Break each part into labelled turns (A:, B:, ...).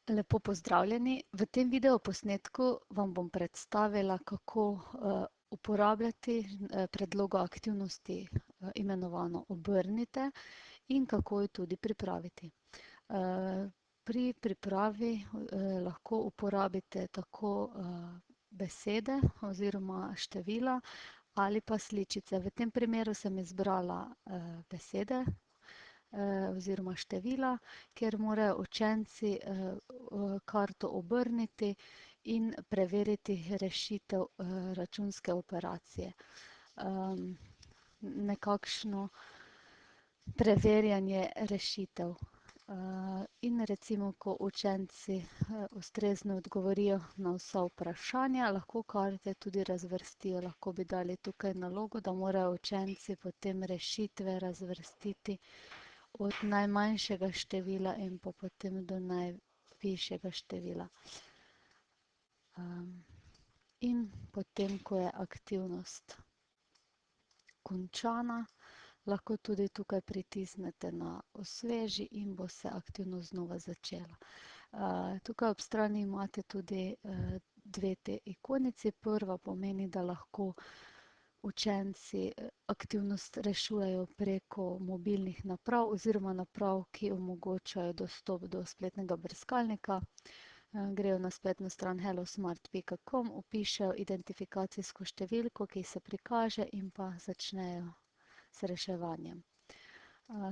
A: Lepo pozdravljeni. V tem videoposnetku vam bom predstavila, kako uporabljati predlogo aktivnosti imenovano Obrnite in kako jo tudi pripraviti. Pri pripravi lahko uporabite tako besede oziroma števila ali pa sličice. V tem primeru sem izbrala besede oziroma števila, kjer morajo učenci karto obrniti in preveriti rešitev računske operacije. Nekakšno preverjanje rešitev. In recimo, ko učenci ustrezno odgovorijo na vsa vprašanja, lahko karte tudi razvrstijo. Lahko bi dali tukaj nalogo, da morajo učenci potem rešitve razvrstiti od najmanjšega števila in pa potem do najvišjega števila. In potem, ko je aktivnost končana, lahko tudi tukaj pritisnete na osveži in bo se aktivnost znova začela. Tukaj ob strani imate tudi dve te ikonici. Prva pomeni, da lahko učenci aktivnost rešujejo preko mobilnih naprav oziroma naprav, ki omogočajo dostop do spletnega brskalnika. Grejo na spletno stran hellosmart.com, vpišejo identifikacijsko številko, ki se prikaže in pa začnejo s reševanjem.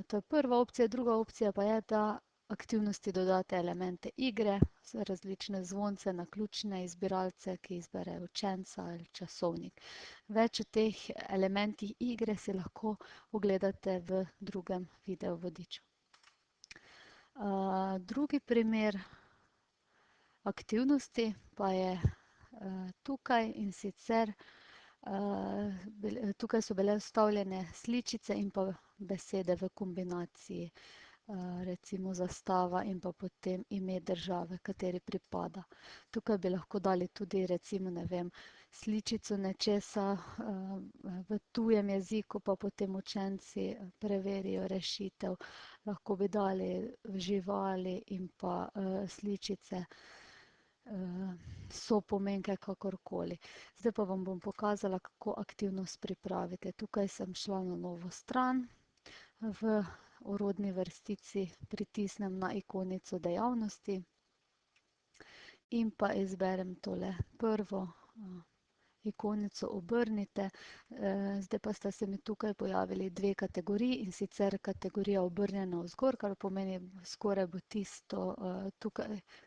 A: To je prva opcija. Druga opcija pa je, da aktivnosti dodate elemente igre, različne zvonce, naključne izbiralce, ki izberejo učenca ali časovnik. Več o teh elementih igre si lahko ogledate v drugem videovodiču. Drugi primer aktivnosti pa je tukaj, in sicer tukaj so bile vstavljene sličice in pa besede v kombinaciji, recimo zastava in pa potem ime države, kateri pripada. Tukaj bi lahko dali tudi recimo, ne vem, sličico nečesa v tujem jeziku, pa potem učenci preverijo rešitev. Lahko bi dali živali in pa sličice sopomenke, kakorkoli. Zdaj pa vam bom pokazala, kako aktivnost pripravite. Tukaj sem šla na novo stran. V orodni vrstici pritisnem na ikonico dejavnosti in pa izberem tole prvo ikonico Obrnite. Zdaj pa sta se mi tukaj pojavili dve kategoriji, in sicer kategorija obrnjena navzgor, kar pomeni, zgoraj bo tisto,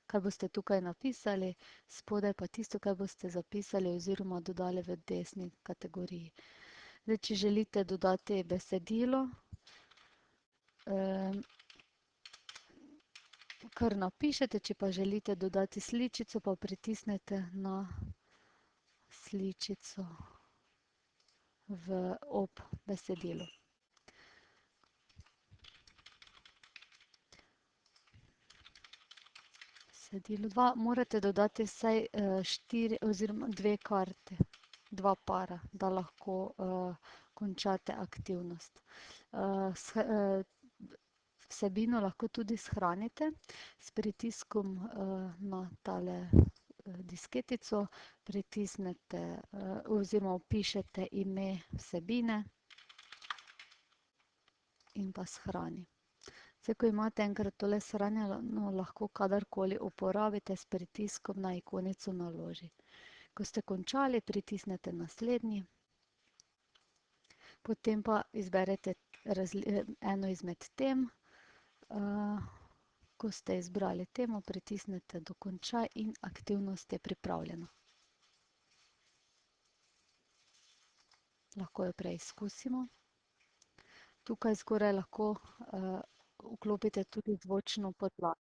A: kar boste tukaj napisali, spodaj pa tisto, kar boste zapisali oziroma dodali v desni kategoriji. Zdaj, če želite dodati besedilo, kar napišete, če pa želite dodati sličico, pa pritisnete na sličico ob besedilu. Besedilo 2, morate dodati vsaj 4 oziroma 2 karte, 2 para, da lahko končate aktivnost. Vsebino lahko tudi shranite s pritiskom na tale disketico, pritisnete oziroma vpišete ime vsebine in pa shrani. Zdaj, ko imate enkrat tole shranjeno, lahko kadarkoli uporabite s pritiskom na ikonico naloži. Ko ste končali, pritisnete naslednji, potem pa izberete eno izmed tem. Ko ste izbrali temo, pritisnete dokončaj in aktivnost je pripravljena. Lahko jo preizkusimo. Tukaj zgoraj lahko vklopite tudi zvočno podlago.